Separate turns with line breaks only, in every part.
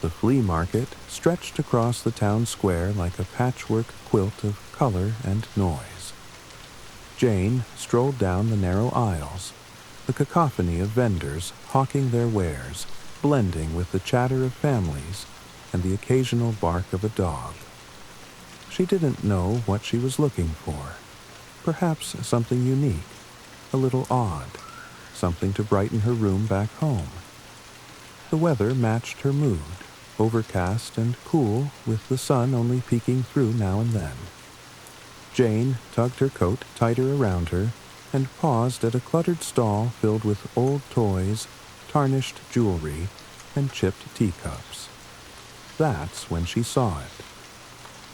The flea market stretched across the town square like a patchwork quilt of color and noise. Jane strolled down the narrow aisles, the cacophony of vendors hawking their wares, blending with the chatter of families and the occasional bark of a dog. She didn't know what she was looking for. Perhaps something unique, a little odd, something to brighten her room back home. The weather matched her mood, overcast and cool, with the sun only peeking through now and then. Jane tugged her coat tighter around her and paused at a cluttered stall filled with old toys, tarnished jewelry, and chipped teacups. That's when she saw it.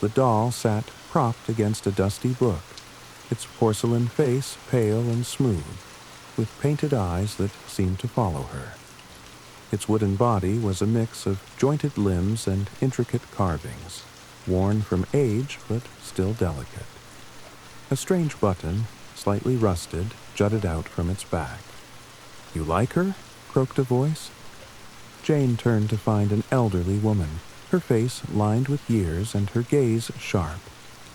The doll sat propped against a dusty book, its porcelain face pale and smooth, with painted eyes that seemed to follow her. Its wooden body was a mix of jointed limbs and intricate carvings, worn from age but still delicate. A strange button, slightly rusted, jutted out from its back. "You like her?" croaked a voice. Jane turned to find an elderly woman, her face lined with years and her gaze sharp,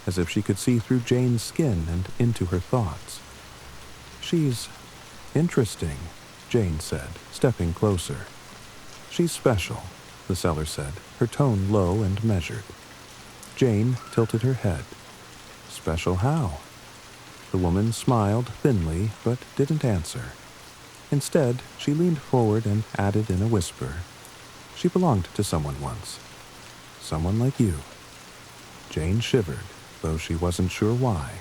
as if she could see through Jane's skin and into her thoughts. "She's interesting," Jane said, stepping closer. "She's special," the seller said, her tone low and measured. Jane tilted her head. "Special how?" The woman smiled thinly, but didn't answer. Instead, she leaned forward and added in a whisper, "She belonged to someone once. Someone like you." Jane shivered, though she wasn't sure why.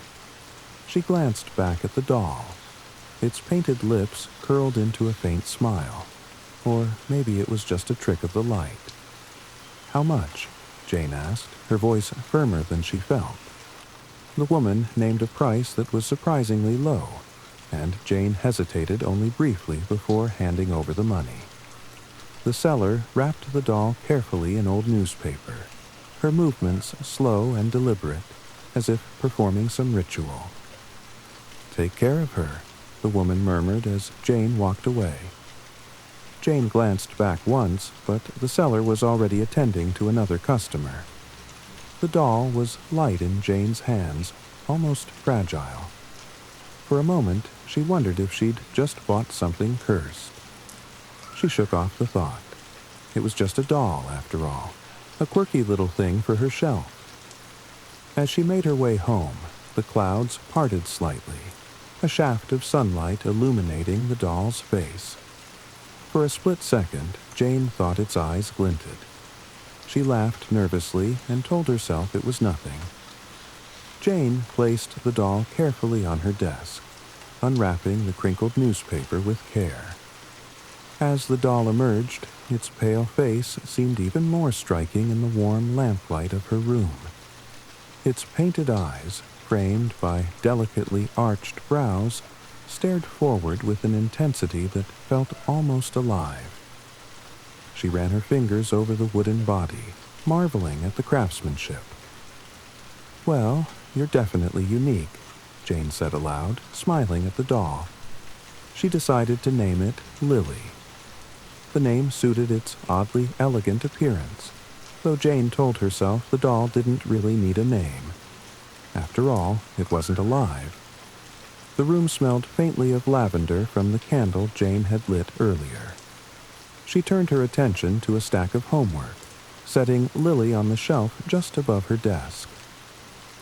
She glanced back at the doll. Its painted lips curled into a faint smile. Or maybe it was just a trick of the light. "How much?" Jane asked, her voice firmer than she felt. The woman named a price that was surprisingly low, and Jane hesitated only briefly before handing over the money. The seller wrapped the doll carefully in old newspaper, her movements slow and deliberate, as if performing some ritual. "Take care of her," the woman murmured as Jane walked away. Jane glanced back once, but the seller was already attending to another customer. The doll was light in Jane's hands, almost fragile. For a moment, she wondered if she'd just bought something cursed. She shook off the thought. It was just a doll, after all, a quirky little thing for her shelf. As she made her way home, the clouds parted slightly, a shaft of sunlight illuminating the doll's face. For a split second, Jane thought its eyes glinted. She laughed nervously and told herself it was nothing. Jane placed the doll carefully on her desk, unwrapping the crinkled newspaper with care. As the doll emerged, its pale face seemed even more striking in the warm lamplight of her room. Its painted eyes, framed by delicately arched brows, stared forward with an intensity that felt almost alive. She ran her fingers over the wooden body, marveling at the craftsmanship. "Well, you're definitely unique," Jane said aloud, smiling at the doll. She decided to name it Lily. The name suited its oddly elegant appearance, though Jane told herself the doll didn't really need a name. After all, it wasn't alive. The room smelled faintly of lavender from the candle Jane had lit earlier. She turned her attention to a stack of homework, setting Lily on the shelf just above her desk.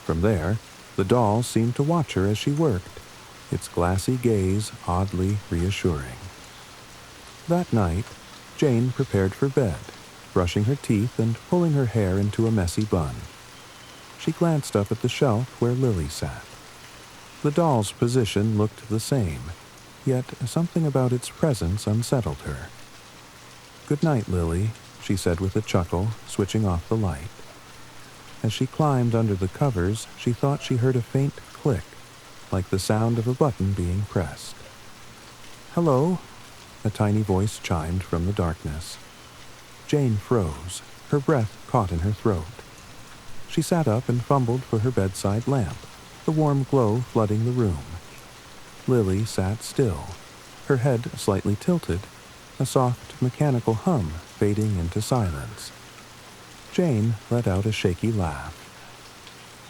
From there, the doll seemed to watch her as she worked, its glassy gaze oddly reassuring. That night, Jane prepared for bed, brushing her teeth and pulling her hair into a messy bun. She glanced up at the shelf where Lily sat. The doll's position looked the same, yet something about its presence unsettled her. "Good night, Lily," she said with a chuckle, switching off the light. As she climbed under the covers, she thought she heard a faint click, like the sound of a button being pressed. "Hello," a tiny voice chimed from the darkness. Jane froze, her breath caught in her throat. She sat up and fumbled for her bedside lamp, the warm glow flooding the room. Lily sat still, her head slightly tilted, a soft mechanical hum fading into silence. Jane let out a shaky laugh.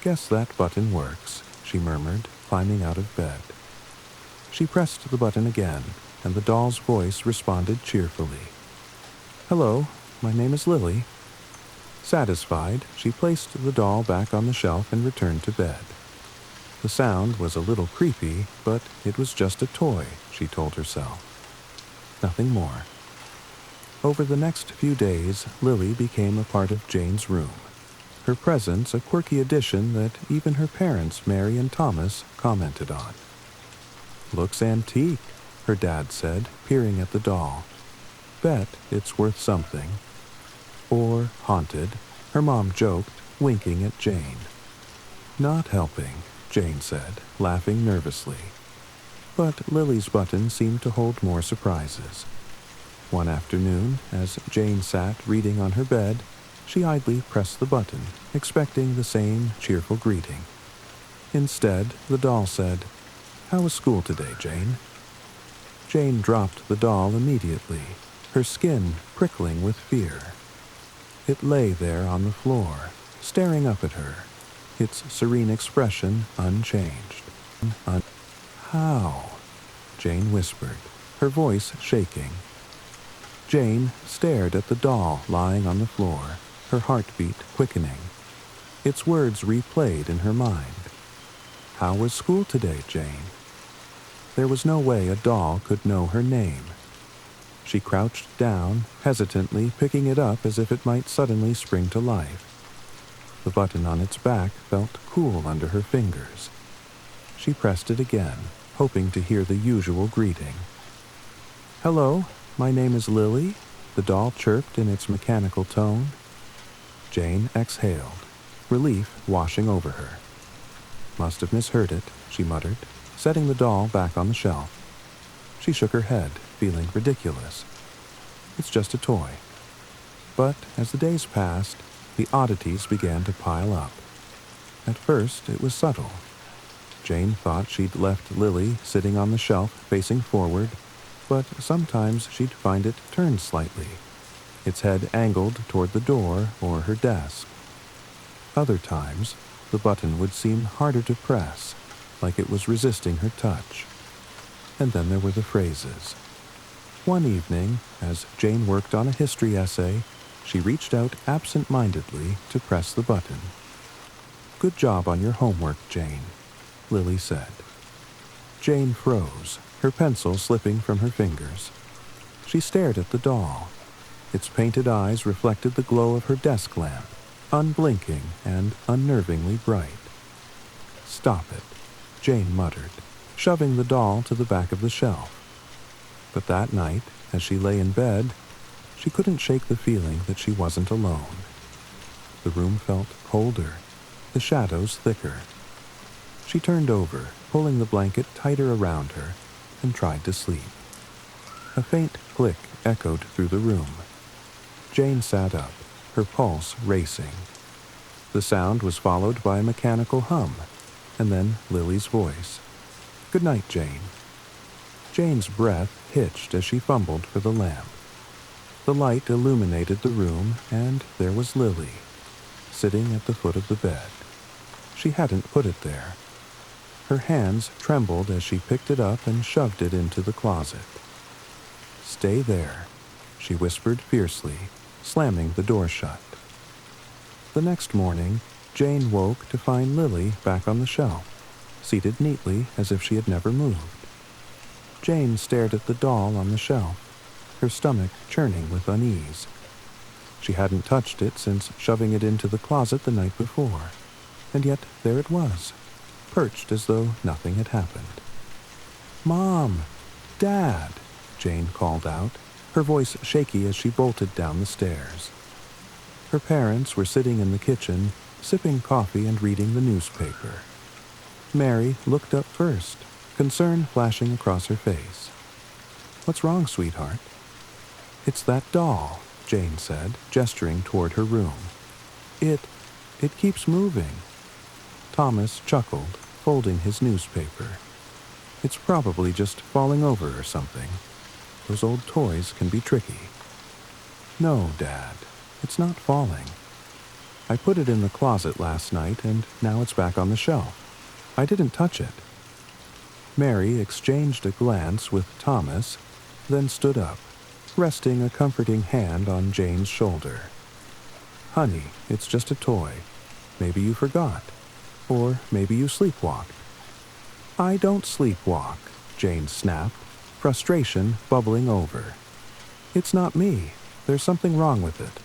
"Guess that button works," she murmured, climbing out of bed. She pressed the button again, and the doll's voice responded cheerfully. "Hello, my name is Lily." Satisfied, she placed the doll back on the shelf and returned to bed. The sound was a little creepy, but it was just a toy, she told herself. Nothing more. Over the next few days, Lily became a part of Jane's room. Her presence a quirky addition that even her parents, Mary and Thomas, commented on. "Looks antique," her dad said, peering at the doll. "Bet it's worth something." Or haunted, her mom joked, winking at Jane. "Not helping," Jane said, laughing nervously. But Lily's button seemed to hold more surprises. One afternoon, as Jane sat reading on her bed, she idly pressed the button, expecting the same cheerful greeting. Instead, the doll said, "How was school today, Jane?" Jane dropped the doll immediately, her skin prickling with fear. It lay there on the floor, staring up at her, its serene expression unchanged. "How?" Jane whispered, her voice shaking. Jane stared at the doll lying on the floor, her heartbeat quickening. Its words replayed in her mind. "How was school today, Jane?" There was no way a doll could know her name. She crouched down, hesitantly picking it up as if it might suddenly spring to life. The button on its back felt cool under her fingers. She pressed it again, hoping to hear the usual greeting. "Hello, my name is Lily," the doll chirped in its mechanical tone. Jane exhaled, relief washing over her. "Must have misheard it," she muttered, setting the doll back on the shelf. She shook her head, feeling ridiculous. "It's just a toy." But as the days passed, the oddities began to pile up. At first, it was subtle. Jane thought she'd left Lily sitting on the shelf facing forward, but sometimes she'd find it turned slightly, its head angled toward the door or her desk. Other times, the button would seem harder to press, like it was resisting her touch. And then there were the phrases. One evening, as Jane worked on a history essay, she reached out absent-mindedly to press the button. "Good job on your homework, Jane," Lily said. Jane froze, her pencil slipping from her fingers. She stared at the doll. Its painted eyes reflected the glow of her desk lamp, unblinking and unnervingly bright. "Stop it," Jane muttered, shoving the doll to the back of the shelf. But that night, as she lay in bed, she couldn't shake the feeling that she wasn't alone. The room felt colder, the shadows thicker. She turned over, pulling the blanket tighter around her, and tried to sleep. A faint click echoed through the room. Jane sat up, her pulse racing. The sound was followed by a mechanical hum, and then Lily's voice. "Good night, Jane." Jane's breath hitched as she fumbled for the lamp. The light illuminated the room, and there was Lily, sitting at the foot of the bed. She hadn't put it there. Her hands trembled as she picked it up and shoved it into the closet. "Stay there," she whispered fiercely, slamming the door shut. The next morning, Jane woke to find Lily back on the shelf, seated neatly as if she had never moved. Jane stared at the doll on the shelf, her stomach churning with unease. She hadn't touched it since shoving it into the closet the night before, and yet there it was, perched as though nothing had happened. "Mom! Dad!" Jane called out, her voice shaky as she bolted down the stairs. Her parents were sitting in the kitchen, sipping coffee and reading the newspaper. Mary looked up first, concern flashing across her face. "What's wrong, sweetheart?" "It's that doll," Jane said, gesturing toward her room. It keeps moving." Thomas chuckled, folding his newspaper. "It's probably just falling over or something. Those old toys can be tricky." No, Dad, it's not falling. I put it in the closet last night and now it's back on the shelf. I didn't touch it. Mary exchanged a glance with Thomas, then stood up, resting a comforting hand on Jane's shoulder. Honey, it's just a toy. Maybe you forgot. Or maybe you sleepwalked. I don't sleepwalk, Jane snapped, frustration bubbling over. It's not me. There's something wrong with it.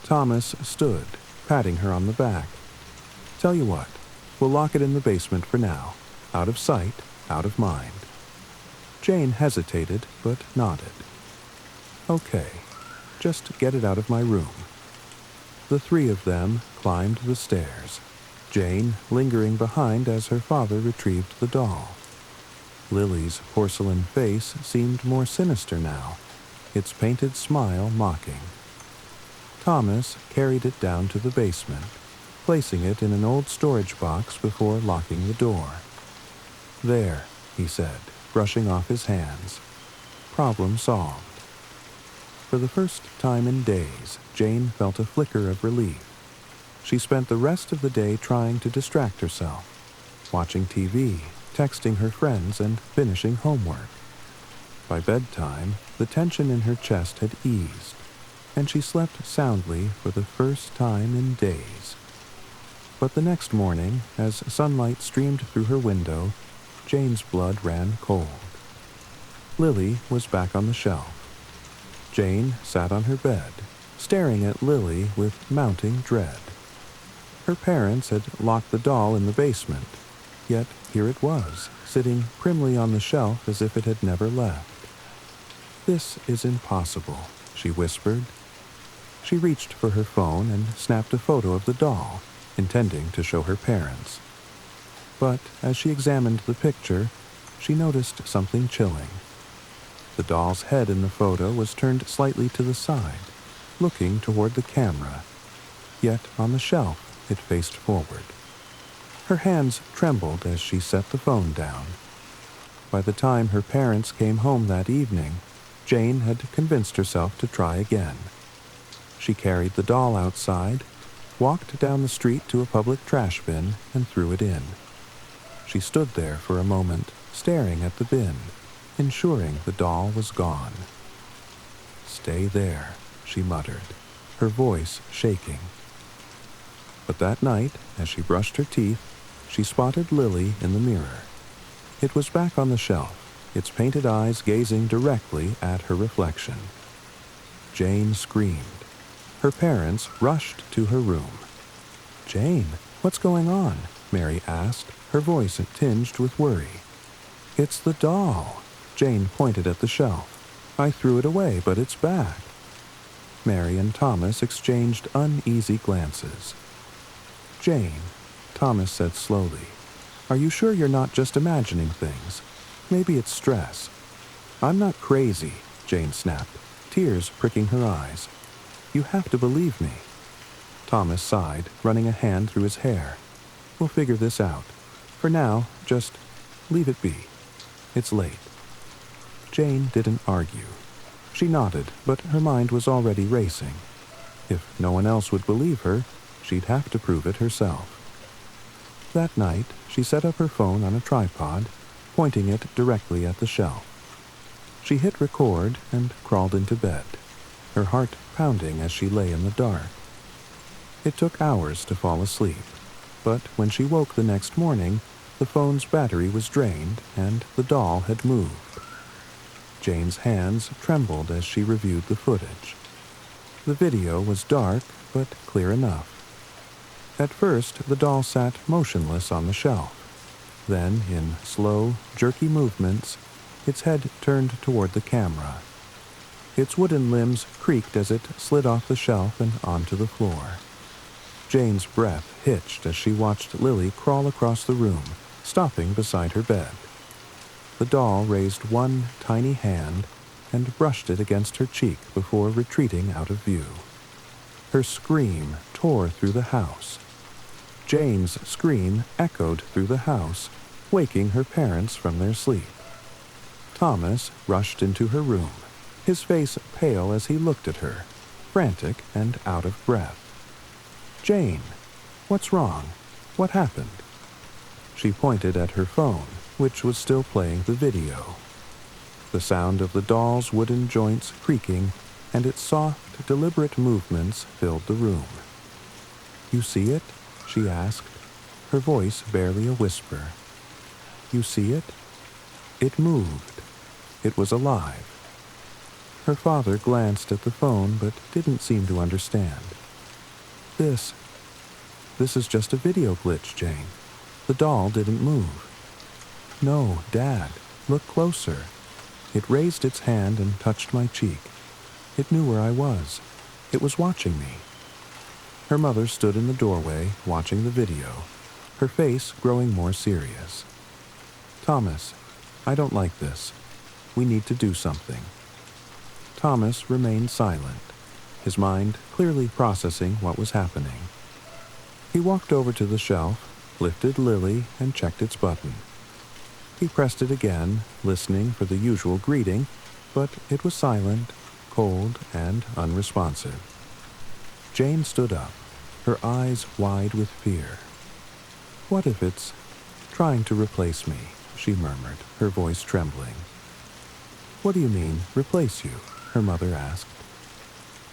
Thomas stood, patting her on the back. Tell you what, we'll lock it in the basement for now. Out of sight, out of mind. Jane hesitated, but nodded. Okay, just get it out of my room. The three of them climbed the stairs, Jane lingering behind as her father retrieved the doll. Lily's porcelain face seemed more sinister now, its painted smile mocking. Thomas carried it down to the basement, placing it in an old storage box before locking the door. There, he said, brushing off his hands. Problem solved. For the first time in days, Jane felt a flicker of relief. She spent the rest of the day trying to distract herself, watching TV, texting her friends, and finishing homework. By bedtime, the tension in her chest had eased, and she slept soundly for the first time in days. But the next morning, as sunlight streamed through her window, Jane's blood ran cold. Lily was back on the shelf. Jane sat on her bed, staring at Lily with mounting dread. Her parents had locked the doll in the basement, yet here it was, sitting primly on the shelf as if it had never left. This is impossible, she whispered. She reached for her phone and snapped a photo of the doll, intending to show her parents. But as she examined the picture, she noticed something chilling. The doll's head in the photo was turned slightly to the side, looking toward the camera. Yet on the shelf, it faced forward. Her hands trembled as she set the phone down. By the time her parents came home that evening, Jane had convinced herself to try again. She carried the doll outside, walked down the street to a public trash bin, and threw it in. She stood there for a moment, staring at the bin, ensuring the doll was gone. Stay there, she muttered, her voice shaking. But that night, as she brushed her teeth, she spotted Lily in the mirror. It was back on the shelf, its painted eyes gazing directly at her reflection. Jane screamed. Her parents rushed to her room. Jane, what's going on? Mary asked, her voice tinged with worry. It's the doll. Jane pointed at the shelf. I threw it away, but it's back. Mary and Thomas exchanged uneasy glances. Jane, Thomas said slowly, are you sure you're not just imagining things? Maybe it's stress. I'm not crazy, Jane snapped, tears pricking her eyes. You have to believe me. Thomas sighed, running a hand through his hair. We'll figure this out. For now, just leave it be. It's late. Jane didn't argue. She nodded, but her mind was already racing. If no one else would believe her, she'd have to prove it herself. That night, she set up her phone on a tripod, pointing it directly at the shelf. She hit record and crawled into bed, her heart pounding as she lay in the dark. It took hours to fall asleep, but when she woke the next morning, the phone's battery was drained and the doll had moved. Jane's hands trembled as she reviewed the footage. The video was dark, but clear enough. At first, the doll sat motionless on the shelf. Then, in slow, jerky movements, its head turned toward the camera. Its wooden limbs creaked as it slid off the shelf and onto the floor. Jane's breath hitched as she watched Lily crawl across the room, stopping beside her bed. The doll raised one tiny hand and brushed it against her cheek before retreating out of view. Her scream tore through the house. Jane's scream echoed through the house, waking her parents from their sleep. Thomas rushed into her room, his face pale as he looked at her, frantic and out of breath. "Jane, what's wrong? What happened?" She pointed at her phone, which was still playing the video. The sound of the doll's wooden joints creaking and its soft, deliberate movements filled the room. "You see it?" she asked, her voice barely a whisper. "You see it? It moved. It was alive." Her father glanced at the phone but didn't seem to understand. This is just a video glitch, Jane. The doll didn't move." "No, Dad, look closer." It raised its hand and touched my cheek. It knew where I was. It was watching me. Her mother stood in the doorway, watching the video, her face growing more serious. "Thomas, I don't like this. We need to do something." Thomas remained silent, his mind clearly processing what was happening. He walked over to the shelf, lifted Lily, and checked its button. He pressed it again, listening for the usual greeting, but it was silent, cold, and unresponsive. Jane stood up, her eyes wide with fear. "What if it's trying to replace me?" she murmured, her voice trembling. "What do you mean, replace you?" her mother asked.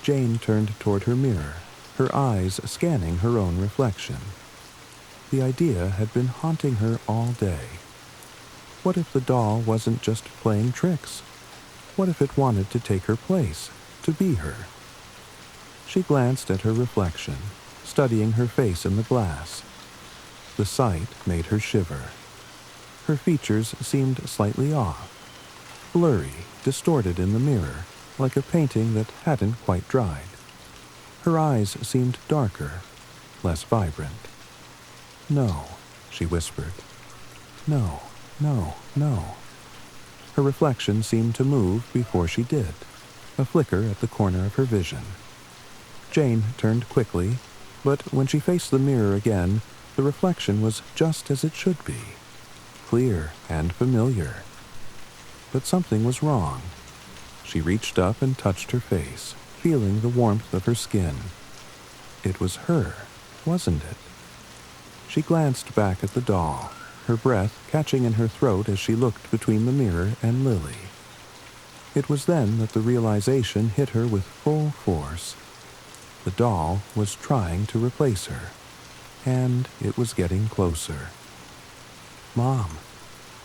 Jane turned toward her mirror, her eyes scanning her own reflection. The idea had been haunting her all day. What if the doll wasn't just playing tricks? What if it wanted to take her place, to be her? She glanced at her reflection, studying her face in the glass. The sight made her shiver. Her features seemed slightly off, blurry, distorted in the mirror, like a painting that hadn't quite dried. Her eyes seemed darker, less vibrant. "No," she whispered. "No, no, no." Her reflection seemed to move before she did, a flicker at the corner of her vision. Jane turned quickly, but when she faced the mirror again, the reflection was just as it should be, clear and familiar. But something was wrong. She reached up and touched her face, feeling the warmth of her skin. It was her, wasn't it? She glanced back at the doll, her breath catching in her throat as she looked between the mirror and Lily. It was then that the realization hit her with full force. The doll was trying to replace her, and it was getting closer. "Mom,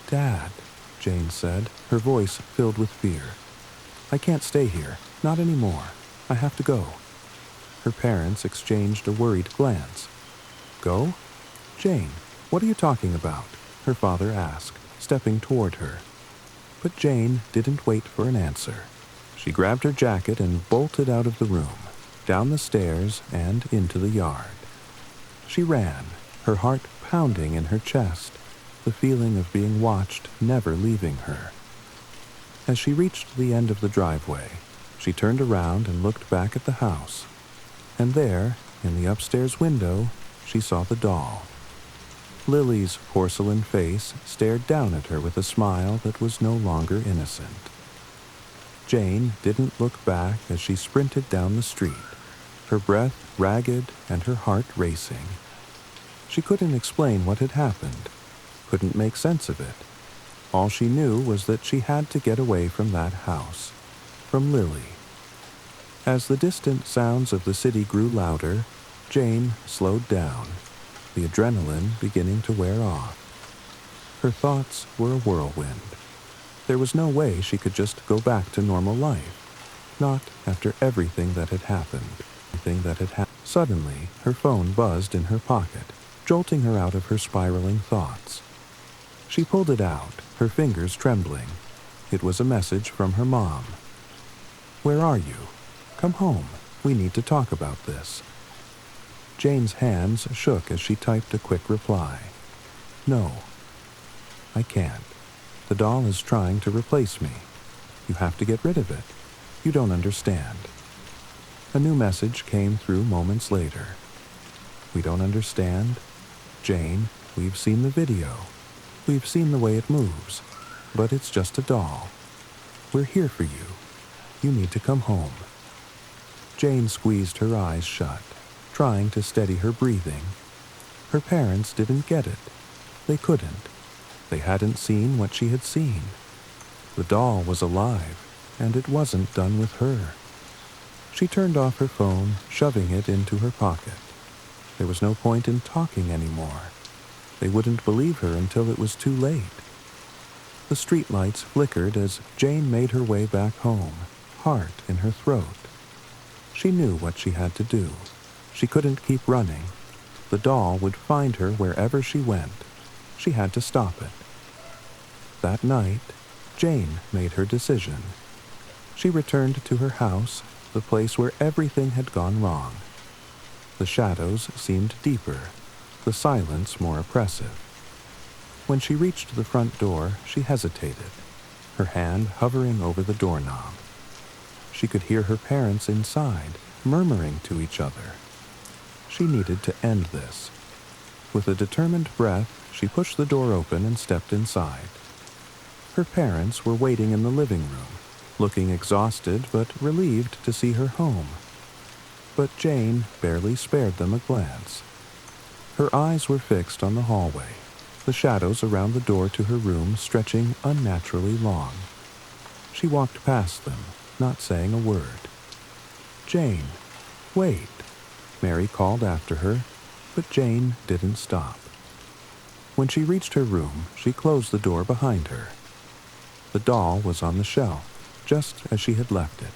Dad," Jane said, her voice filled with fear. "I can't stay here, not anymore. I have to go." Her parents exchanged a worried glance. "Go? Jane, what are you talking about?" her father asked, stepping toward her. But Jane didn't wait for an answer. She grabbed her jacket and bolted out of the room, down the stairs and into the yard. She ran, her heart pounding in her chest, the feeling of being watched never leaving her. As she reached the end of the driveway, she turned around and looked back at the house. And there, in the upstairs window, she saw the doll. Lily's porcelain face stared down at her with a smile that was no longer innocent. Jane didn't look back as she sprinted down the street, her breath ragged and her heart racing. She couldn't explain what had happened, couldn't make sense of it. All she knew was that she had to get away from that house, from Lily. As the distant sounds of the city grew louder, Jane slowed down, the adrenaline beginning to wear off. Her thoughts were a whirlwind. There was no way she could just go back to normal life, not after everything that had happened. Suddenly, her phone buzzed in her pocket, jolting her out of her spiraling thoughts. She pulled it out, her fingers trembling. It was a message from her mom. "Where are you? Come home. We need to talk about this." Jane's hands shook as she typed a quick reply. "No, I can't. The doll is trying to replace me. You have to get rid of it. You don't understand." A new message came through moments later. "We don't understand? Jane, we've seen the video. We've seen the way it moves. But it's just a doll. We're here for you. You need to come home." Jane squeezed her eyes shut, trying to steady her breathing. Her parents didn't get it. They couldn't. They hadn't seen what she had seen. The doll was alive, and it wasn't done with her. She turned off her phone, shoving it into her pocket. There was no point in talking anymore. They wouldn't believe her until it was too late. The streetlights flickered as Jane made her way back home, heart in her throat. She knew what she had to do. She couldn't keep running. The doll would find her wherever she went. She had to stop it. That night, Jane made her decision. She returned to her house, the place where everything had gone wrong. The shadows seemed deeper, the silence more oppressive. When she reached the front door, she hesitated, her hand hovering over the doorknob. She could hear her parents inside, murmuring to each other. She needed to end this. With a determined breath, she pushed the door open and stepped inside. Her parents were waiting in the living room, looking exhausted but relieved to see her home. But Jane barely spared them a glance. Her eyes were fixed on the hallway, the shadows around the door to her room stretching unnaturally long. She walked past them, not saying a word. "Jane, wait," Mary called after her, but Jane didn't stop. When she reached her room, she closed the door behind her. The doll was on the shelf, just as she had left it.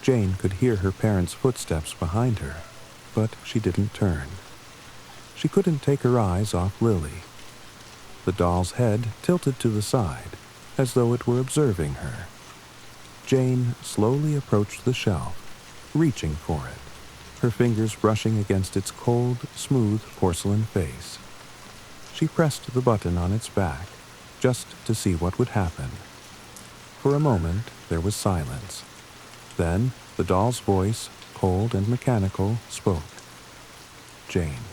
Jane could hear her parents' footsteps behind her, but she didn't turn. She couldn't take her eyes off Lily. The doll's head tilted to the side, as though it were observing her. Jane slowly approached the shelf, reaching for it, her fingers brushing against its cold, smooth porcelain face. She pressed the button on its back, just to see what would happen. For a moment, there was silence. Then, the doll's voice, cold and mechanical, spoke. "Jane,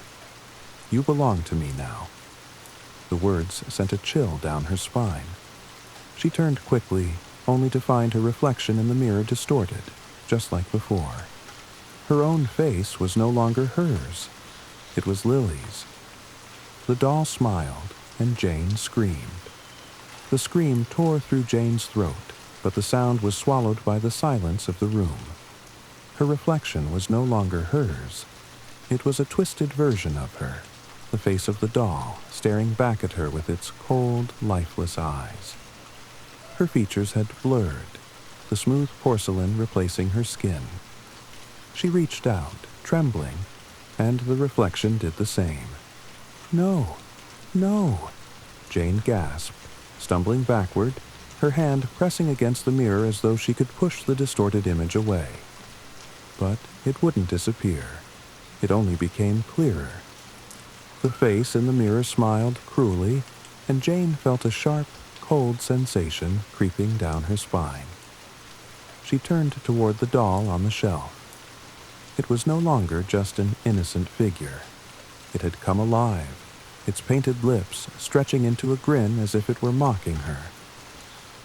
you belong to me now." The words sent a chill down her spine. She turned quickly, only to find her reflection in the mirror distorted, just like before. Her own face was no longer hers. It was Lily's. The doll smiled, and Jane screamed. The scream tore through Jane's throat, but the sound was swallowed by the silence of the room. Her reflection was no longer hers. It was a twisted version of her, the face of the doll staring back at her with its cold, lifeless eyes. Her features had blurred, the smooth porcelain replacing her skin. She reached out, trembling, and the reflection did the same. "No, no," Jane gasped, stumbling backward, her hand pressing against the mirror as though she could push the distorted image away. But it wouldn't disappear. It only became clearer. The face in the mirror smiled cruelly, and Jane felt a sharp, cold sensation creeping down her spine. She turned toward the doll on the shelf. It was no longer just an innocent figure. It had come alive, its painted lips stretching into a grin as if it were mocking her.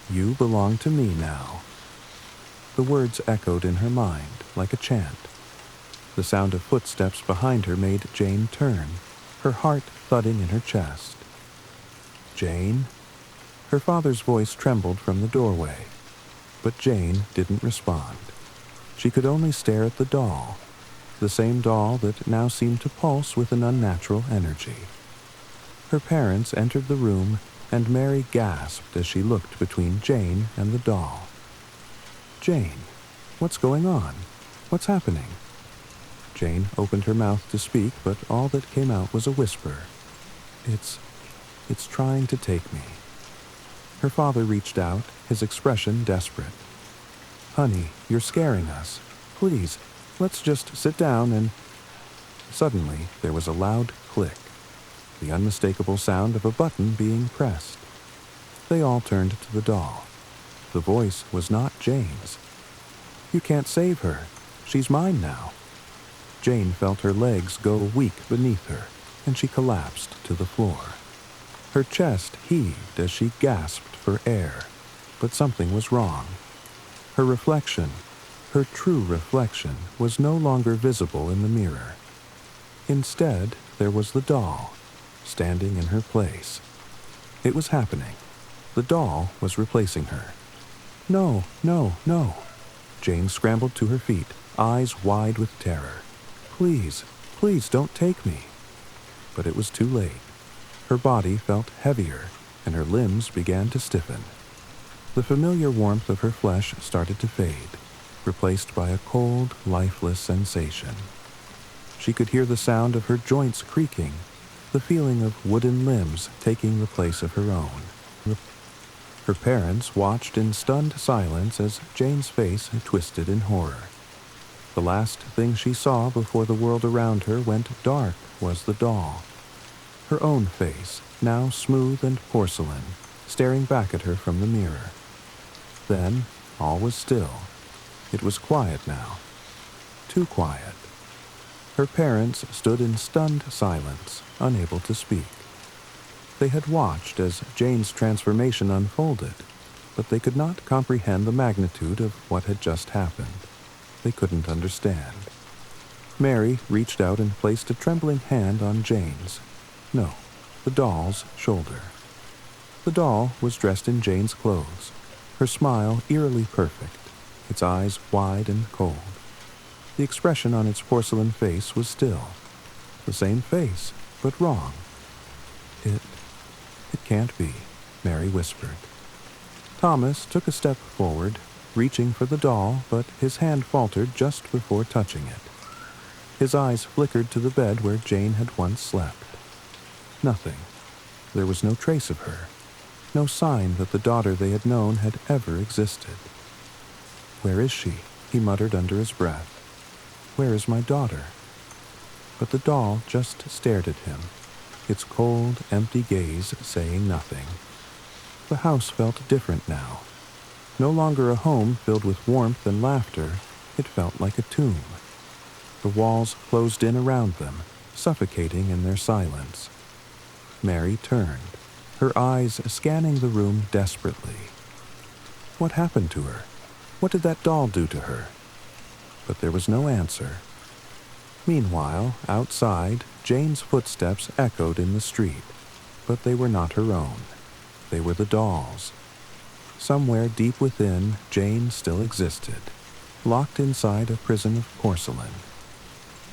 "You belong to me now." The words echoed in her mind like a chant. The sound of footsteps behind her made Jane turn, her heart thudding in her chest. "Jane?" Her father's voice trembled from the doorway, but Jane didn't respond. She could only stare at the doll, the same doll that now seemed to pulse with an unnatural energy. Her parents entered the room, and Mary gasped as she looked between Jane and the doll. "Jane, what's going on? What's happening?" Jane opened her mouth to speak, but all that came out was a whisper. It's trying to take me." Her father reached out, his expression desperate. "Honey, you're scaring us. Please, let's just sit down and—" Suddenly, there was a loud click, the unmistakable sound of a button being pressed. They all turned to the doll. The voice was not Jane's. "You can't save her. She's mine now." Jane felt her legs go weak beneath her, and she collapsed to the floor. Her chest heaved as she gasped for air, but something was wrong. Her reflection, Her true reflection was no longer visible in the mirror. Instead, there was the doll, standing in her place. It was happening. The doll was replacing her. No, no, no. Jane scrambled to her feet, eyes wide with terror. Please, please don't take me. But it was too late. Her body felt heavier, and her limbs began to stiffen. The familiar warmth of her flesh started to fade, replaced by a cold, lifeless sensation. She could hear the sound of her joints creaking, the feeling of wooden limbs taking the place of her own. Her parents watched in stunned silence as Jane's face twisted in horror. The last thing she saw before the world around her went dark was the doll. Her own face, now smooth and porcelain, staring back at her from the mirror. Then, all was still. It was quiet now. Too quiet. Her parents stood in stunned silence, unable to speak. They had watched as Jane's transformation unfolded, but they could not comprehend the magnitude of what had just happened. They couldn't understand. Mary reached out and placed a trembling hand on Jane's. No, the doll's shoulder. The doll was dressed in Jane's clothes, her smile eerily perfect, its eyes wide and cold. The expression on its porcelain face was still. The same face, but wrong. It can't be, Mary whispered. Thomas took a step forward, reaching for the doll, but his hand faltered just before touching it. His eyes flickered to the bed where Jane had once slept. Nothing. There was no trace of her. No sign that the daughter they had known had ever existed. "Where is she?" he muttered under his breath. "Where is my daughter?" But the doll just stared at him, its cold, empty gaze saying nothing. The house felt different now. No longer a home filled with warmth and laughter, it felt like a tomb. The walls closed in around them, suffocating in their silence. Mary turned, her eyes scanning the room desperately. What happened to her? What did that doll do to her? But there was no answer. Meanwhile, outside, Jane's footsteps echoed in the street, but they were not her own. They were the doll's. Somewhere deep within, Jane still existed, locked inside a prison of porcelain.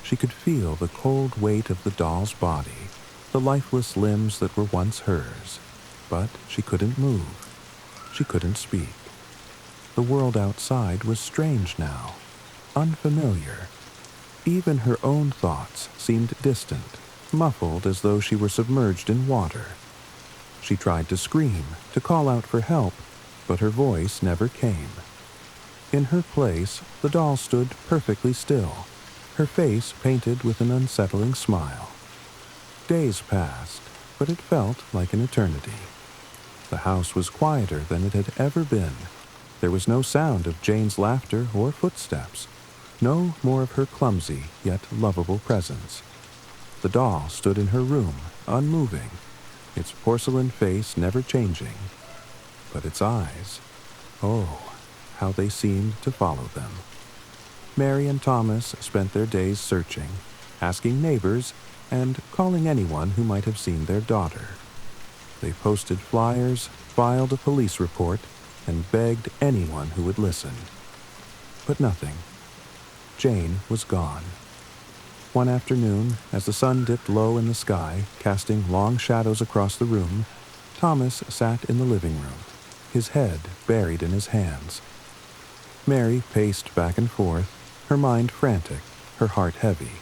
She could feel the cold weight of the doll's body, the lifeless limbs that were once hers, but she couldn't move. She couldn't speak. The world outside was strange now, unfamiliar. Even her own thoughts seemed distant, muffled as though she were submerged in water. She tried to scream, to call out for help, but her voice never came. In her place, the doll stood perfectly still, her face painted with an unsettling smile. Days passed, but it felt like an eternity. The house was quieter than it had ever been. There was no sound of Jane's laughter or footsteps, no more of her clumsy yet lovable presence. The doll stood in her room, unmoving, its porcelain face never changing. But its eyes, oh, how they seemed to follow them. Mary and Thomas spent their days searching, asking neighbors, and calling anyone who might have seen their daughter. They posted flyers, filed a police report, and begged anyone who would listen. But nothing. Jane was gone. One afternoon, as the sun dipped low in the sky, casting long shadows across the room, Thomas sat in the living room, his head buried in his hands. Mary paced back and forth, her mind frantic, her heart heavy.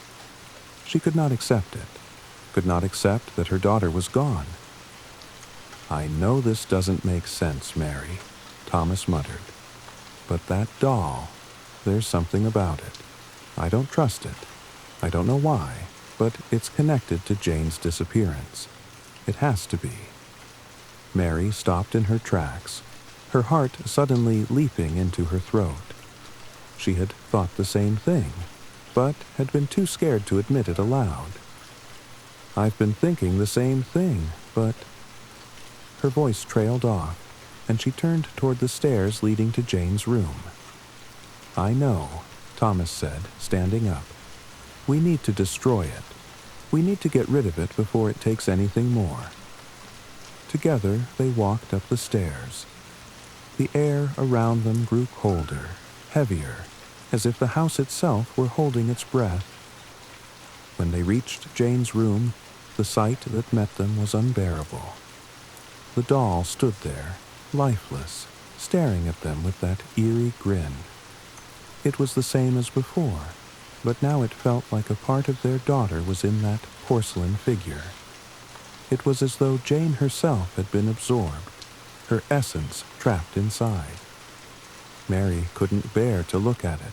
She could not accept it, could not accept that her daughter was gone. "I know this doesn't make sense, Mary," Thomas muttered. "But that doll, there's something about it. I don't trust it. I don't know why, but it's connected to Jane's disappearance. It has to be." Mary stopped in her tracks, her heart suddenly leaping into her throat. She had thought the same thing, but had been too scared to admit it aloud. "I've been thinking the same thing, but..." Her voice trailed off, and she turned toward the stairs leading to Jane's room. "I know," Thomas said, standing up. "We need to destroy it. We need to get rid of it before it takes anything more." Together, they walked up the stairs. The air around them grew colder, heavier, as if the house itself were holding its breath. When they reached Jane's room, the sight that met them was unbearable. The doll stood there, lifeless, staring at them with that eerie grin. It was the same as before, but now it felt like a part of their daughter was in that porcelain figure. It was as though Jane herself had been absorbed, her essence trapped inside. Mary couldn't bear to look at it.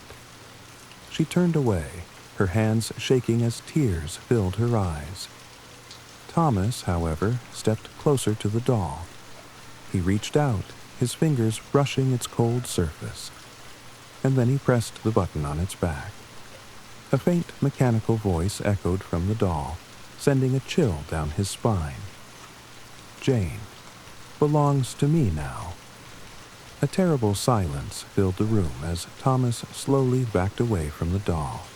She turned away, her hands shaking as tears filled her eyes. Thomas, however, stepped closer to the doll. He reached out, his fingers brushing its cold surface, and then he pressed the button on its back. A faint mechanical voice echoed from the doll, sending a chill down his spine. "Jane belongs to me now." A terrible silence filled the room as Thomas slowly backed away from the doll.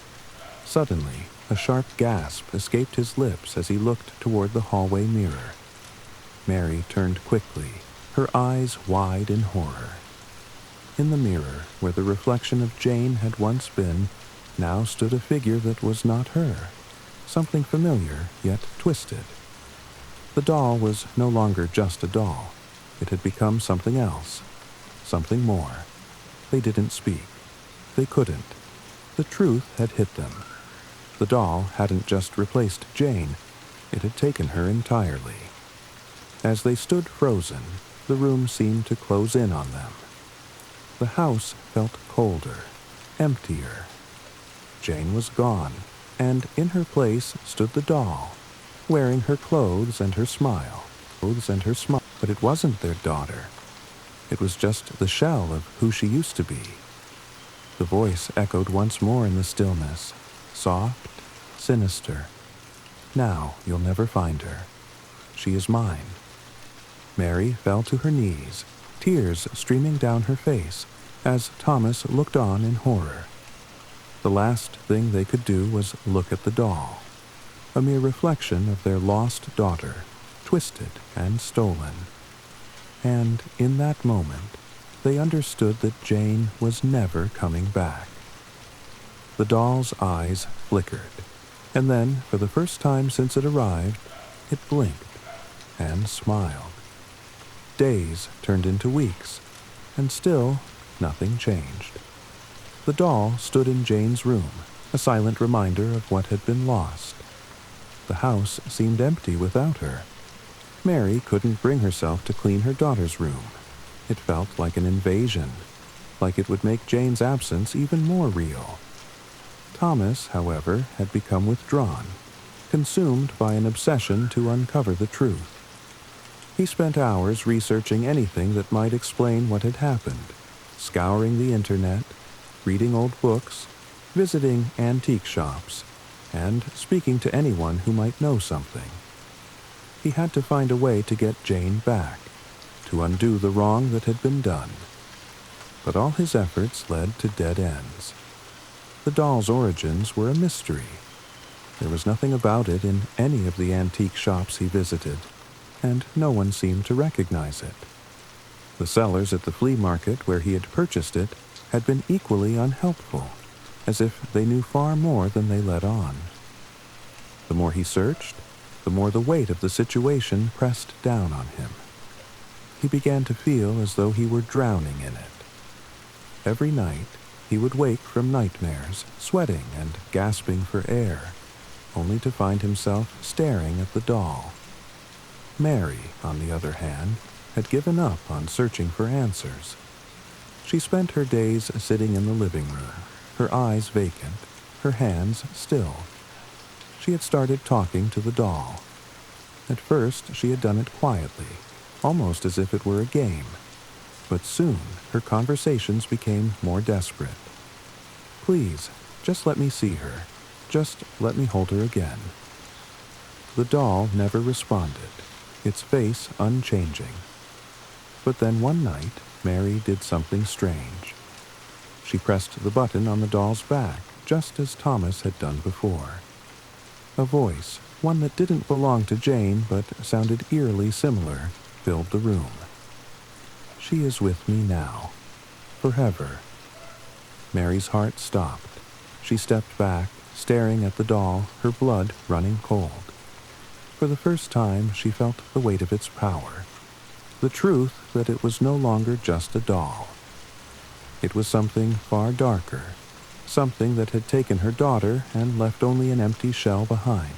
Suddenly, a sharp gasp escaped his lips as he looked toward the hallway mirror. Mary turned quickly, her eyes wide in horror. In the mirror, where the reflection of Jane had once been, now stood a figure that was not her, something familiar yet twisted. The doll was no longer just a doll. It had become something else, something more. They didn't speak. They couldn't. The truth had hit them. The doll hadn't just replaced Jane, it had taken her entirely. As they stood frozen, the room seemed to close in on them. The house felt colder, emptier. Jane was gone, and in her place stood the doll, wearing her clothes and her smile. But it wasn't their daughter. It was just the shell of who she used to be. The voice echoed once more in the stillness, soft, sinister. "Now you'll never find her. She is mine." Mary fell to her knees, tears streaming down her face, as Thomas looked on in horror. The last thing they could do was look at the doll, a mere reflection of their lost daughter, twisted and stolen. And in that moment, they understood that Jane was never coming back. The doll's eyes flickered, and then, for the first time since it arrived, it blinked and smiled. Days turned into weeks, and still nothing changed. The doll stood in Jane's room, a silent reminder of what had been lost. The house seemed empty without her. Mary couldn't bring herself to clean her daughter's room. It felt like an invasion, like it would make Jane's absence even more real. Thomas, however, had become withdrawn, consumed by an obsession to uncover the truth. He spent hours researching anything that might explain what had happened, scouring the internet, reading old books, visiting antique shops, and speaking to anyone who might know something. He had to find a way to get Jane back, to undo the wrong that had been done. But all his efforts led to dead ends. The doll's origins were a mystery. There was nothing about it in any of the antique shops he visited, and no one seemed to recognize it. The sellers at the flea market where he had purchased it had been equally unhelpful, as if they knew far more than they let on. The more he searched, the more the weight of the situation pressed down on him. He began to feel as though he were drowning in it. Every night, he would wake from nightmares, sweating and gasping for air, only to find himself staring at the doll. Mary, on the other hand, had given up on searching for answers. She spent her days sitting in the living room, her eyes vacant, her hands still. She had started talking to the doll. At first, she had done it quietly, almost as if it were a game. But soon, her conversations became more desperate. "Please, just let me see her. Just let me hold her again." The doll never responded, its face unchanging. But then one night, Mary did something strange. She pressed the button on the doll's back, just as Thomas had done before. A voice, one that didn't belong to Jane but sounded eerily similar, filled the room. She is with me now. Forever. Mary's heart stopped. She stepped back, staring at the doll, her blood running cold. For the first time, she felt the weight of its power. The truth that it was no longer just a doll. It was something far darker, something that had taken her daughter and left only an empty shell behind.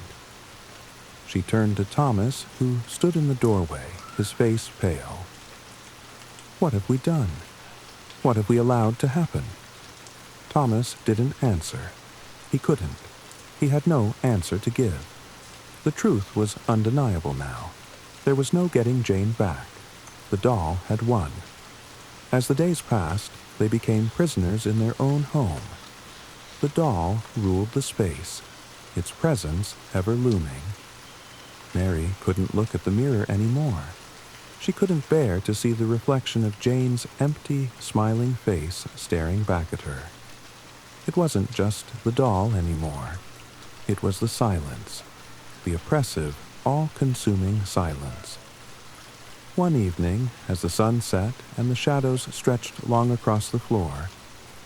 She turned to Thomas, who stood in the doorway, his face pale. What have we done? What have we allowed to happen? Thomas didn't answer. He couldn't. He had no answer to give. The truth was undeniable now. There was no getting Jane back. The doll had won. As the days passed, they became prisoners in their own home. The doll ruled the space, its presence ever looming. Mary couldn't look at the mirror anymore. She couldn't bear to see the reflection of Jane's empty, smiling face staring back at her. It wasn't just the doll anymore. It was the silence, the oppressive, all-consuming silence. One evening, as the sun set and the shadows stretched long across the floor,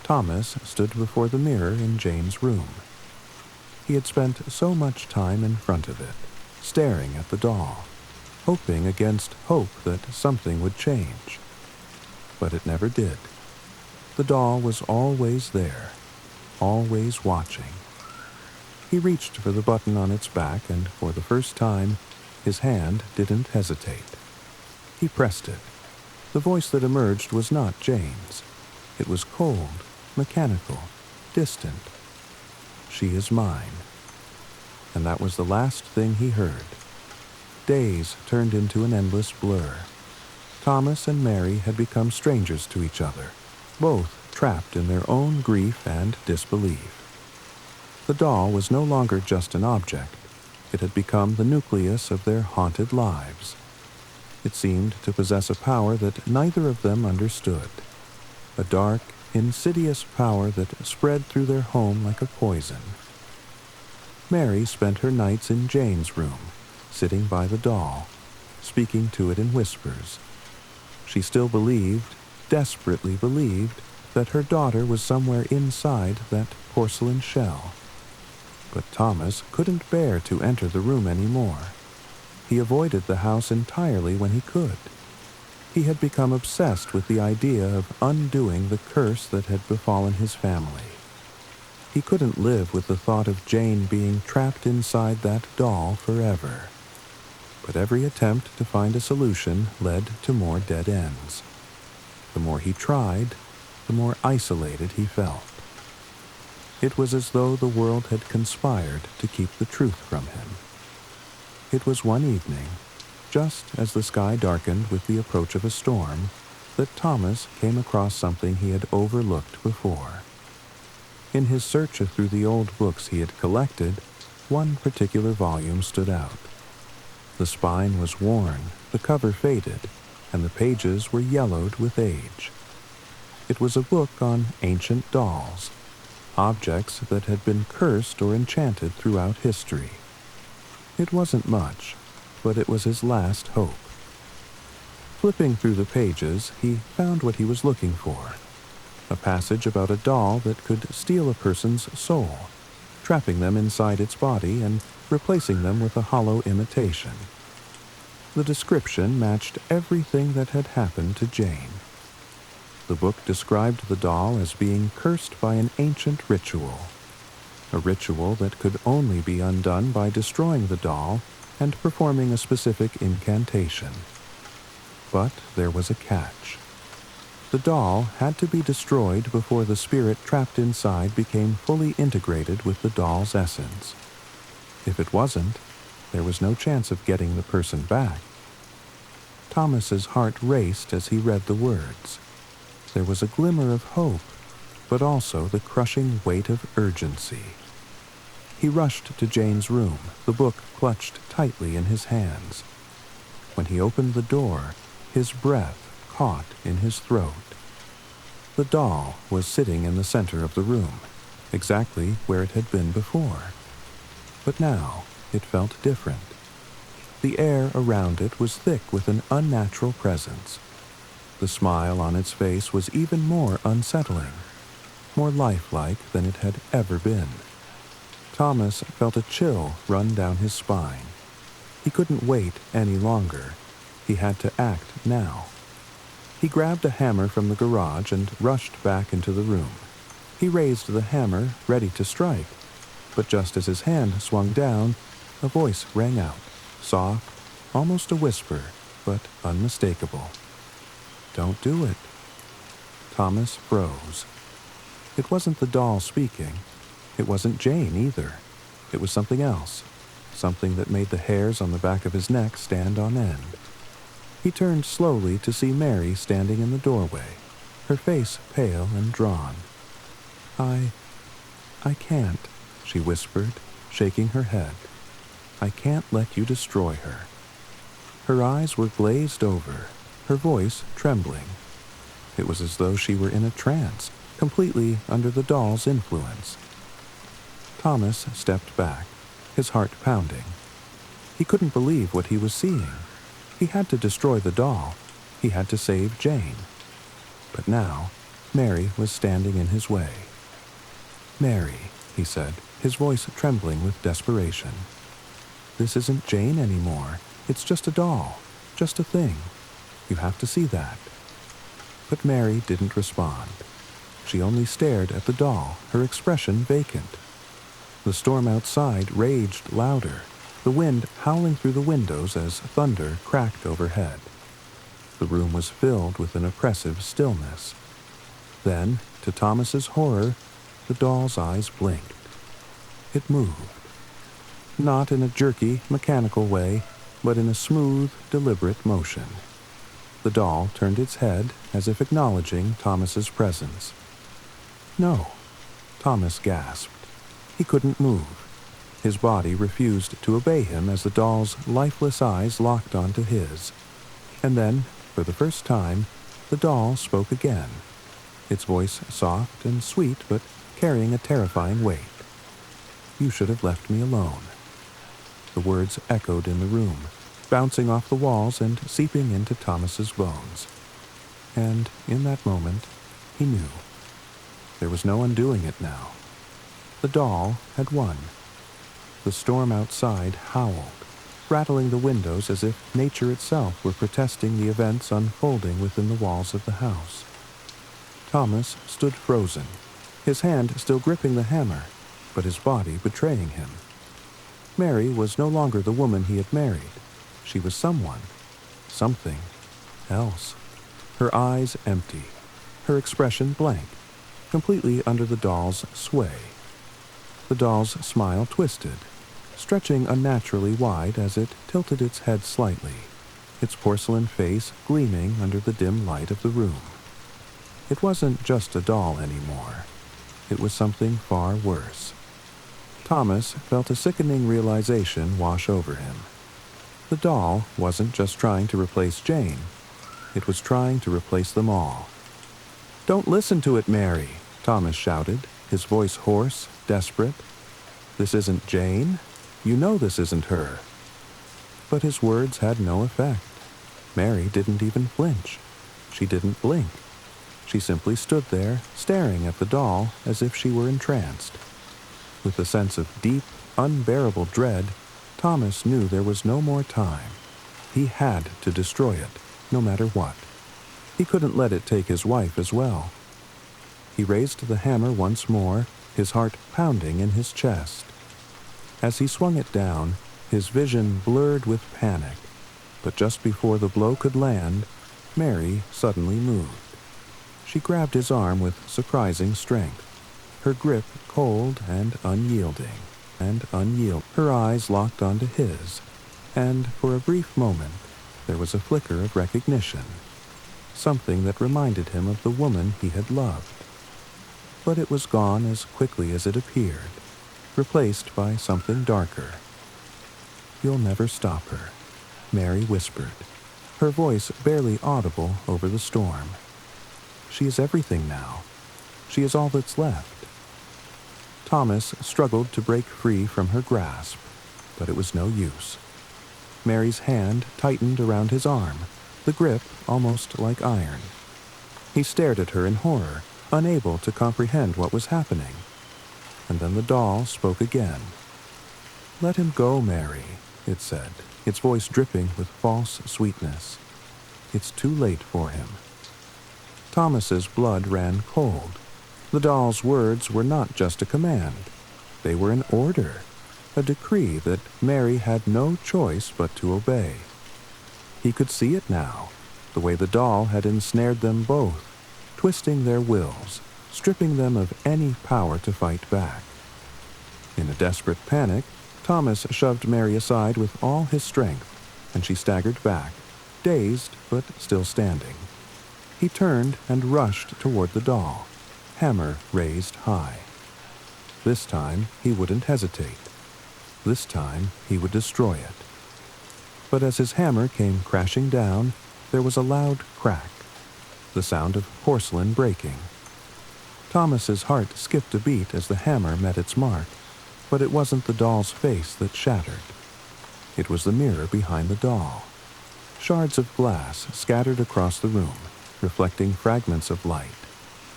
Thomas stood before the mirror in Jane's room. He had spent so much time in front of it, staring at the doll, hoping against hope that something would change. But it never did. The doll was always there, always watching. He reached for the button on its back, and for the first time, his hand didn't hesitate. He pressed it. The voice that emerged was not Jane's. It was cold, mechanical, distant. She is mine. And that was the last thing he heard. Days turned into an endless blur. Thomas and Mary had become strangers to each other, both trapped in their own grief and disbelief. The doll was no longer just an object. It had become the nucleus of their haunted lives. It seemed to possess a power that neither of them understood. A dark, insidious power that spread through their home like a poison. Mary spent her nights in Jane's room, sitting by the doll, speaking to it in whispers. She still believed, desperately believed, that her daughter was somewhere inside that porcelain shell. But Thomas couldn't bear to enter the room anymore. He avoided the house entirely when he could. He had become obsessed with the idea of undoing the curse that had befallen his family. He couldn't live with the thought of Jane being trapped inside that doll forever. But every attempt to find a solution led to more dead ends. The more he tried, the more isolated he felt. It was as though the world had conspired to keep the truth from him. It was one evening, just as the sky darkened with the approach of a storm, that Thomas came across something he had overlooked before. In his search through the old books he had collected, one particular volume stood out. The spine was worn, the cover faded, and the pages were yellowed with age. It was a book on ancient dolls, objects that had been cursed or enchanted throughout history. It wasn't much, but it was his last hope. Flipping through the pages, he found what he was looking for. A passage about a doll that could steal a person's soul, trapping them inside its body and replacing them with a hollow imitation. The description matched everything that had happened to Jane. The book described the doll as being cursed by an ancient ritual, a ritual that could only be undone by destroying the doll and performing a specific incantation. But there was a catch. The doll had to be destroyed before the spirit trapped inside became fully integrated with the doll's essence. If it wasn't, there was no chance of getting the person back. Thomas's heart raced as he read the words. There was a glimmer of hope, but also the crushing weight of urgency. He rushed to Jane's room, the book clutched tightly in his hands. When he opened the door, his breath caught in his throat. The doll was sitting in the center of the room, exactly where it had been before. But now it felt different. The air around it was thick with an unnatural presence. The smile on its face was even more unsettling, more lifelike than it had ever been. Thomas felt a chill run down his spine. He couldn't wait any longer. He had to act now. He grabbed a hammer from the garage and rushed back into the room. He raised the hammer, ready to strike, but just as his hand swung down, a voice rang out, soft, almost a whisper, but unmistakable. "Don't do it." Thomas froze. It wasn't the doll speaking. It wasn't Jane either. It was something else, something that made the hairs on the back of his neck stand on end. He turned slowly to see Mary standing in the doorway, her face pale and drawn. I can't," she whispered, shaking her head. "I can't let you destroy her." Her eyes were glazed over, her voice trembling. It was as though she were in a trance, completely under the doll's influence. Thomas stepped back, his heart pounding. He couldn't believe what he was seeing. He had to destroy the doll. He had to save Jane. But now, Mary was standing in his way. "Mary," he said, his voice trembling with desperation. "This isn't Jane anymore. It's just a doll, just a thing. You have to see that." But Mary didn't respond. She only stared at the doll, her expression vacant. The storm outside raged louder, the wind howling through the windows as thunder cracked overhead. The room was filled with an oppressive stillness. Then, to Thomas's horror, the doll's eyes blinked. It moved. Not in a jerky, mechanical way, but in a smooth, deliberate motion. The doll turned its head as if acknowledging Thomas's presence. "No," Thomas gasped. He couldn't move. His body refused to obey him as the doll's lifeless eyes locked onto his. And then, for the first time, the doll spoke again, its voice soft and sweet but carrying a terrifying weight. "You should have left me alone." The words echoed in the room, bouncing off the walls and seeping into Thomas's bones. And in that moment, he knew. There was no undoing it now. The doll had won. The storm outside howled, rattling the windows as if nature itself were protesting the events unfolding within the walls of the house. Thomas stood frozen, his hand still gripping the hammer, but his body betraying him. Mary was no longer the woman he had married. She was someone, something else. Her eyes empty, her expression blank, completely under the doll's sway. The doll's smile twisted, stretching unnaturally wide as it tilted its head slightly, its porcelain face gleaming under the dim light of the room. It wasn't just a doll anymore. It was something far worse. Thomas felt a sickening realization wash over him. The doll wasn't just trying to replace Jane. It was trying to replace them all. "Don't listen to it, Mary," Thomas shouted, his voice hoarse, desperate. "This isn't Jane. You know this isn't her." But his words had no effect. Mary didn't even flinch. She didn't blink. She simply stood there, staring at the doll as if she were entranced. With a sense of deep, unbearable dread, Thomas knew there was no more time. He had to destroy it, no matter what. He couldn't let it take his wife as well. He raised the hammer once more, his heart pounding in his chest. As he swung it down, his vision blurred with panic. But just before the blow could land, Mary suddenly moved. She grabbed his arm with surprising strength, her grip cold and unyielding. Her eyes locked onto his, and for a brief moment, there was a flicker of recognition, something that reminded him of the woman he had loved. But it was gone as quickly as it appeared, replaced by something darker. "You'll never stop her," Mary whispered, her voice barely audible over the storm. She is everything now. She is all that's left. Thomas struggled to break free from her grasp, but it was no use. Mary's hand tightened around his arm, the grip almost like iron. He stared at her in horror, unable to comprehend what was happening. And then the doll spoke again. "Let him go, Mary," it said, its voice dripping with false sweetness. "It's too late for him." Thomas's blood ran cold. The doll's words were not just a command. They were an order, a decree that Mary had no choice but to obey. He could see it now, the way the doll had ensnared them both, twisting their wills, stripping them of any power to fight back. In a desperate panic, Thomas shoved Mary aside with all his strength, and she staggered back, dazed but still standing. He turned and rushed toward the doll, hammer raised high. This time he wouldn't hesitate. This time he would destroy it. But as his hammer came crashing down, there was a loud crack, the sound of porcelain breaking. Thomas's heart skipped a beat as the hammer met its mark, but it wasn't the doll's face that shattered. It was the mirror behind the doll. Shards of glass scattered across the room, reflecting fragments of light,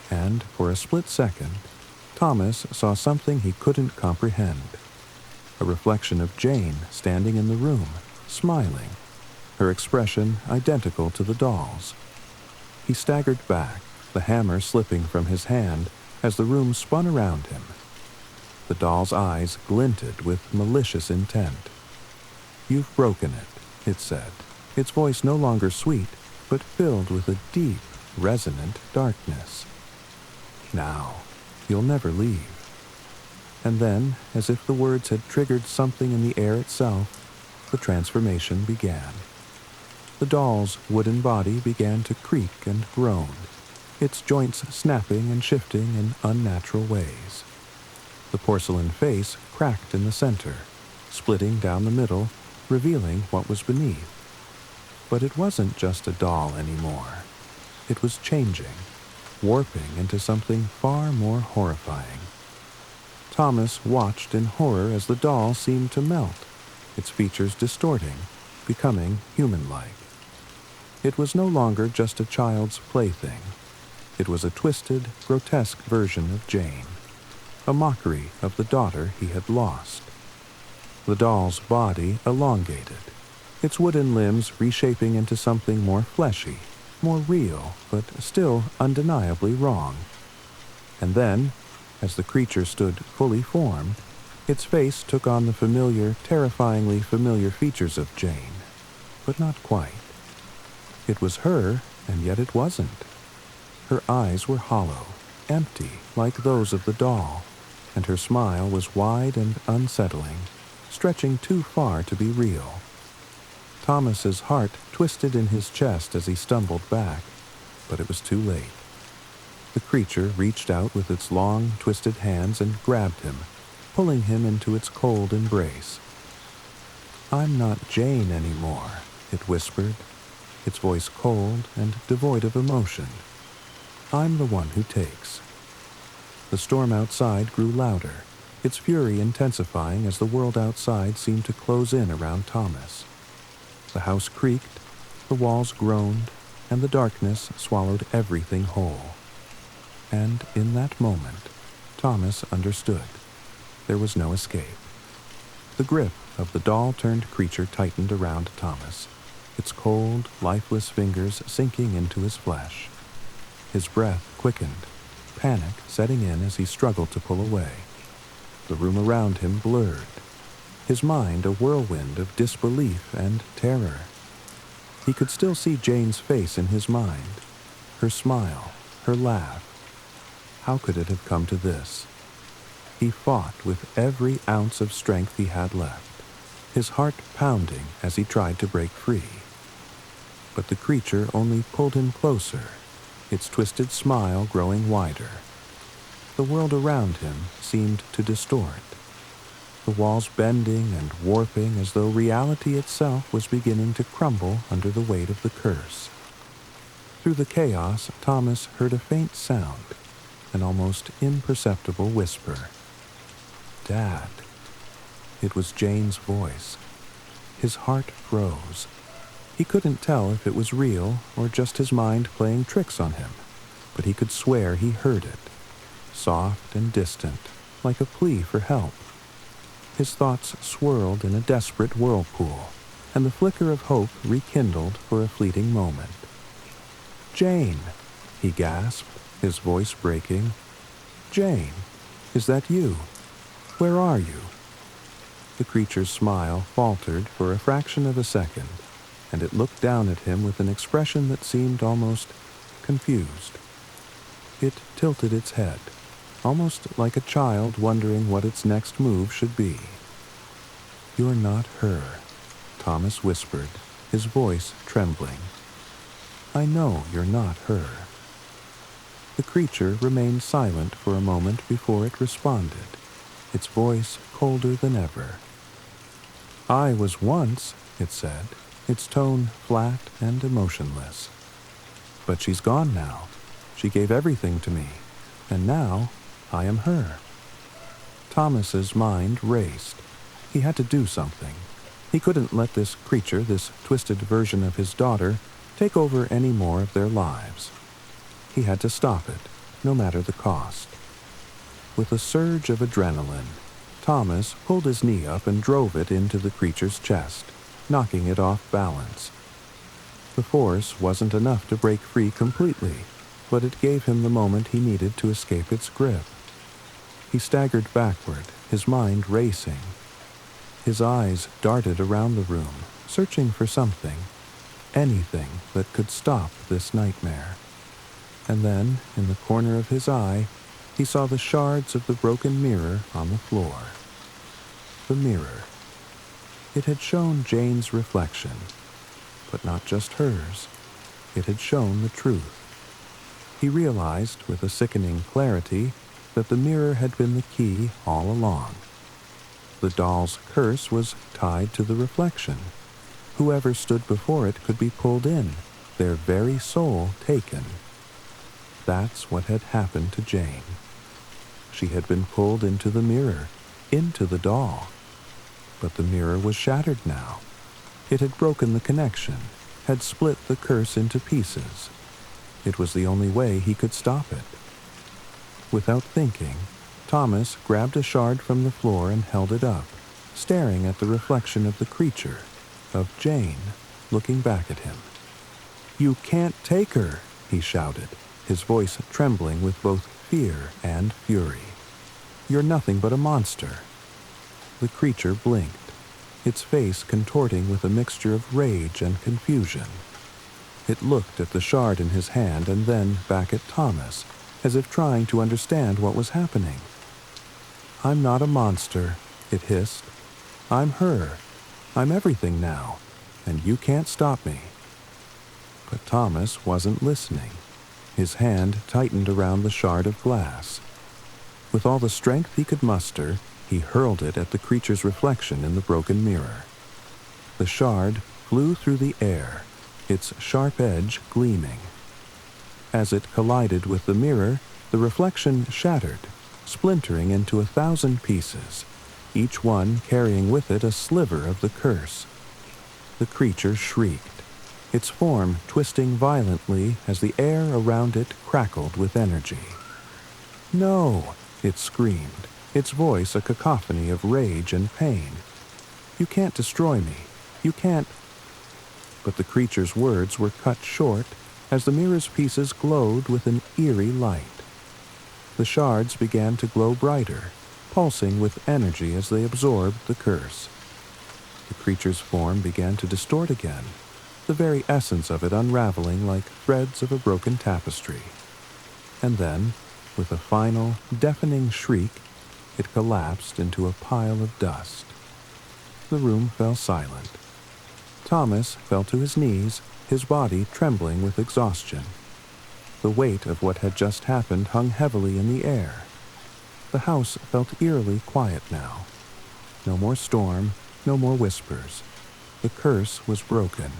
and for a split second, Thomas saw something he couldn't comprehend. A reflection of Jane standing in the room, smiling, her expression identical to the doll's. He staggered back, the hammer slipping from his hand as the room spun around him. The doll's eyes glinted with malicious intent. "You've broken it," it said, its voice no longer sweet, but filled with a deep, resonant darkness. "Now, you'll never leave." And then, as if the words had triggered something in the air itself, the transformation began. The doll's wooden body began to creak and groan, its joints snapping and shifting in unnatural ways. The porcelain face cracked in the center, splitting down the middle, revealing what was beneath. But it wasn't just a doll anymore. It was changing, warping into something far more horrifying. Thomas watched in horror as the doll seemed to melt, its features distorting, becoming human-like. It was no longer just a child's plaything. It was a twisted, grotesque version of Jane, a mockery of the daughter he had lost. The doll's body elongated, its wooden limbs reshaping into something more fleshy, more real, but still undeniably wrong. And then, as the creature stood fully formed, its face took on the familiar, terrifyingly familiar features of Jane, but not quite. It was her, and yet it wasn't. Her eyes were hollow, empty, like those of the doll, and her smile was wide and unsettling, stretching too far to be real. Thomas's heart twisted in his chest as he stumbled back, but it was too late. The creature reached out with its long, twisted hands and grabbed him, pulling him into its cold embrace. "I'm not Jane anymore," it whispered, its voice cold and devoid of emotion. "I'm the one who takes." The storm outside grew louder, its fury intensifying as the world outside seemed to close in around Thomas. The house creaked, the walls groaned, and the darkness swallowed everything whole. And in that moment, Thomas understood. There was no escape. The grip of the doll-turned creature tightened around Thomas, its cold, lifeless fingers sinking into his flesh. His breath quickened, panic setting in as he struggled to pull away. The room around him blurred, his mind a whirlwind of disbelief and terror. He could still see Jane's face in his mind, her smile, her laugh. How could it have come to this? He fought with every ounce of strength he had left, his heart pounding as he tried to break free. But the creature only pulled him closer, its twisted smile growing wider. The world around him seemed to distort, the walls bending and warping as though reality itself was beginning to crumble under the weight of the curse. Through the chaos, Thomas heard a faint sound, an almost imperceptible whisper. "Dad." It was Jane's voice. His heart froze. He couldn't tell if it was real or just his mind playing tricks on him, but he could swear he heard it, soft and distant, like a plea for help. His thoughts swirled in a desperate whirlpool, and the flicker of hope rekindled for a fleeting moment. "Jane," he gasped, his voice breaking. "Jane, is that you? Where are you?" The creature's smile faltered for a fraction of a second, and it looked down at him with an expression that seemed almost confused. It tilted its head, almost like a child wondering what its next move should be. "You're not her," Thomas whispered, his voice trembling. "I know you're not her." The creature remained silent for a moment before it responded, its voice colder than ever. "I was once," it said, its tone flat and emotionless. "But she's gone now. She gave everything to me, and now I am her." Thomas's mind raced. He had to do something. He couldn't let this creature, this twisted version of his daughter, take over any more of their lives. He had to stop it, no matter the cost. With a surge of adrenaline, Thomas pulled his knee up and drove it into the creature's chest, knocking it off balance. The force wasn't enough to break free completely, but it gave him the moment he needed to escape its grip. He staggered backward, his mind racing. His eyes darted around the room, searching for something, anything that could stop this nightmare. And then, in the corner of his eye, he saw the shards of the broken mirror on the floor. The mirror. It had shown Jane's reflection, but not just hers. It had shown the truth. He realized with a sickening clarity that the mirror had been the key all along. The doll's curse was tied to the reflection. Whoever stood before it could be pulled in, their very soul taken. That's what had happened to Jane. She had been pulled into the mirror, into the doll. But the mirror was shattered now. It had broken the connection, had split the curse into pieces. It was the only way he could stop it. Without thinking, Thomas grabbed a shard from the floor and held it up, staring at the reflection of the creature, of Jane, looking back at him. "You can't take her," he shouted, his voice trembling with both fear and fury. "You're nothing but a monster." The creature blinked, its face contorting with a mixture of rage and confusion. It looked at the shard in his hand and then back at Thomas, as if trying to understand what was happening. "I'm not a monster," it hissed. "I'm her. I'm everything now, and you can't stop me." But Thomas wasn't listening. His hand tightened around the shard of glass. With all the strength he could muster, he hurled it at the creature's reflection in the broken mirror. The shard flew through the air, its sharp edge gleaming. As it collided with the mirror, the reflection shattered, splintering into 1,000 pieces, each one carrying with it a sliver of the curse. The creature shrieked, its form twisting violently as the air around it crackled with energy. "No!" it screamed, its voice a cacophony of rage and pain. "You can't destroy me. You can't—" But the creature's words were cut short as the mirror's pieces glowed with an eerie light. The shards began to glow brighter, pulsing with energy as they absorbed the curse. The creature's form began to distort again, the very essence of it unraveling like threads of a broken tapestry. And then, with a final, deafening shriek, it collapsed into a pile of dust. The room fell silent. Thomas fell to his knees, his body trembling with exhaustion. The weight of what had just happened hung heavily in the air. The house felt eerily quiet now. No more storm, no more whispers. The curse was broken.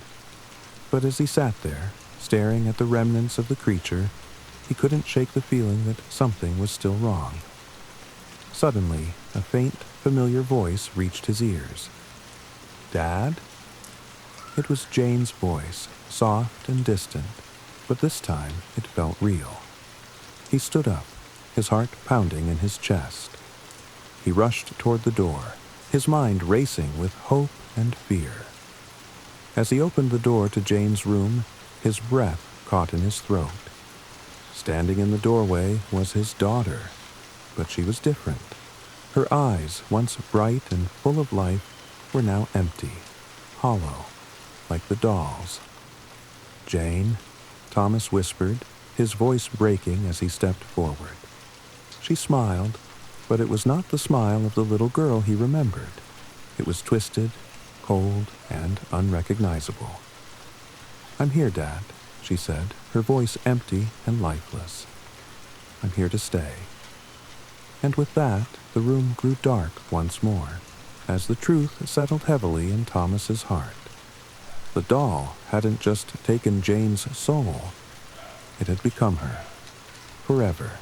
But as he sat there, staring at the remnants of the creature, he couldn't shake the feeling that something was still wrong. Suddenly, a faint, familiar voice reached his ears. "Dad?" It was Jane's voice, soft and distant, but this time it felt real. He stood up, his heart pounding in his chest. He rushed toward the door, his mind racing with hope and fear. As he opened the door to Jane's room, his breath caught in his throat. Standing in the doorway was his daughter, but she was different. Her eyes, once bright and full of life, were now empty, hollow, like the doll's. "Jane," Thomas whispered, his voice breaking as he stepped forward. She smiled, but it was not the smile of the little girl he remembered. It was twisted, cold, and unrecognizable. "I'm here, Dad," she said, her voice empty and lifeless. "I'm here to stay." And with that, the room grew dark once more, as the truth settled heavily in Thomas's heart. The doll hadn't just taken Jane's soul, it had become her, forever.